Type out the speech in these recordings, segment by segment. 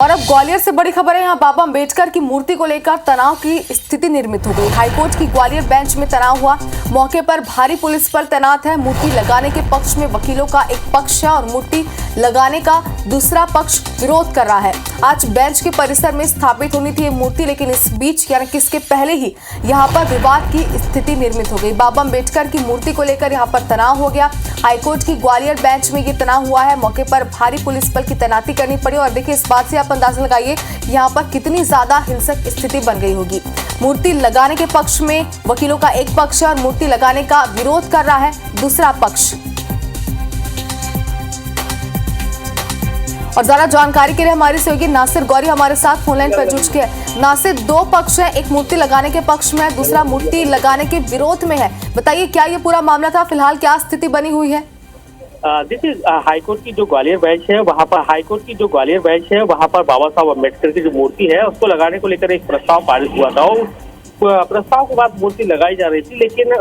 और अब ग्वालियर से बड़ी खबर है। यहाँ बाबा अम्बेडकर की मूर्ति को लेकर तनाव की स्थिति निर्मित हो गई। हाईकोर्ट की ग्वालियर बेंच में तनाव हुआ। मौके पर भारी पुलिस बल तैनात है। मूर्ति लगाने के पक्ष में वकीलों का एक पक्ष है और मूर्ति लगाने का दूसरा पक्ष विरोध कर रहा है। आज बेंच के परिसर में स्थापित होनी थी ये मूर्ति, लेकिन इस बीच यानी कि इसके पहले ही यहाँ पर विवाद की स्थिति निर्मित हो गई। बाबा अम्बेडकर की मूर्ति को लेकर यहाँ पर तनाव हो गया। हाईकोर्ट की ग्वालियर बेंच में ये तनाव हुआ है। मौके पर भारी पुलिस बल की तैनाती करनी पड़ी और देखिए इस बात से आप अंदाजा लगाइए यहाँ पर कितनी ज्यादा हिंसक स्थिति बन गई होगी। मूर्ति लगाने के पक्ष में वकीलों का एक पक्ष है और मूर्ति लगाने का विरोध कर रहा है दूसरा पक्ष। और ज्यादा जानकारी के लिए हमारे सहयोगी नासिर गौरी हमारे साथ फोनलाइन पर जुड़ चुके हैं। नासिर, दो पक्ष है, एक मूर्ति लगाने के पक्ष में है, दूसरा मूर्ति लगाने के विरोध में है। बताइए क्या ये पूरा मामला था, फिलहाल क्या स्थिति बनी हुई है? देखिए हाईकोर्ट की जो ग्वालियर बेंच है वहाँ पर बाबा साहब अम्बेडकर की जो मूर्ति है उसको लगाने को लेकर एक प्रस्ताव पारित हुआ था और प्रस्ताव के बाद मूर्ति लगाई जा रही थी, लेकिन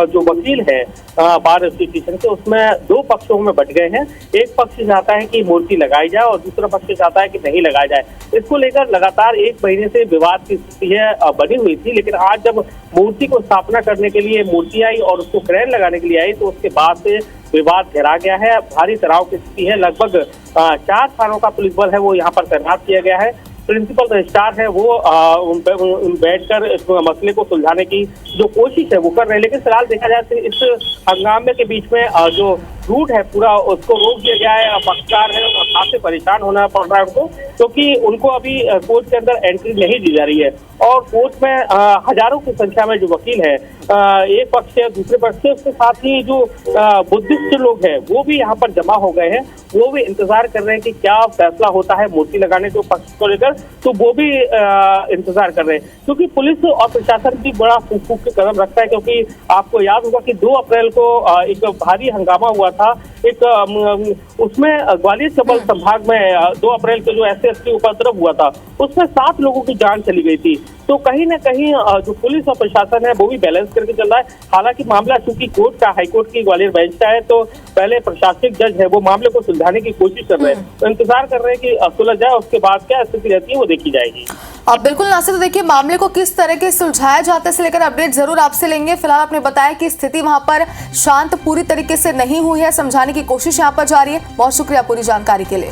जो वकील है बार एसोसिएशन के उसमें दो पक्षों में बंट गए हैं। एक पक्ष चाहता है कि मूर्ति लगाई जाए और दूसरा पक्ष चाहता है कि नहीं लगाई जाए। इसको लेकर लगातार एक महीने से विवाद की स्थिति है बनी हुई थी, लेकिन आज जब मूर्ति को स्थापना करने के लिए मूर्ति आई और उसको क्रेन लगाने के लिए आई तो उसके बाद से विवाद घेरा गया है। भारी तनाव की स्थिति है। लगभग 4 थानों का पुलिस बल है वो यहाँ पर तैनात किया गया है। प्रिंसिपल रजिस्ट्रार है वो बैठकर इस मसले को सुलझाने की जो कोशिश है वो कर रहे हैं, लेकिन फिलहाल देखा जाए तो इस हंगामे के बीच में जो रूट है पूरा उसको रोक दिया गया है। पक्षकार है और काफी परेशान होना पड़ रहा है उनको, क्योंकि उनको अभी कोर्ट के अंदर एंट्री नहीं दी जा रही है और कोर्ट में हजारों की संख्या में जो वकील है एक पक्ष है दूसरे पक्ष से, उसके साथ ही जो बुद्धिस्ट लोग हैं वो भी यहाँ पर जमा हो गए हैं। वो भी इंतजार कर रहे हैं कि क्या फैसला होता है मूर्ति लगाने के पक्ष को लेकर, तो वो भी इंतजार कर रहे हैं, क्योंकि पुलिस और प्रशासन भी बड़ा फूक फूक के कदम रखता है। क्योंकि आपको याद होगा कि 2 अप्रैल को एक भारी हंगामा हुआ था। एक उसमें ग्वालियर चंबल संभाग में 2 अप्रैल को जो SC उपद्रव हुआ था उसमें 7 लोगों की जान चली गई थी। तो कहीं ना कहीं जो पुलिस और प्रशासन है वो भी बैलेंस करके चल रहा है। हालांकि मामला चूंकि कोर्ट का हाईकोर्ट की ग्वालियर बेंच का है तो पहले प्रशासनिक जज है वो मामले को सुलझाने की कोशिश कर रहे हैं, तो इंतजार कर रहे हैं कि सुलझ जाए, उसके बाद क्या स्थिति रहती है वो देखी जाएगी। अब बिल्कुल नासिर, तो देखिए मामले को किस तरह के सुलझाया जाता है इसे लेकर अपडेट जरूर आपसे लेंगे। फिलहाल आपने बताया कि स्थिति वहां पर शांत पूरी तरीके से नहीं हुई है, समझाने की कोशिश यहाँ पर जारी है। बहुत शुक्रिया पूरी जानकारी के लिए।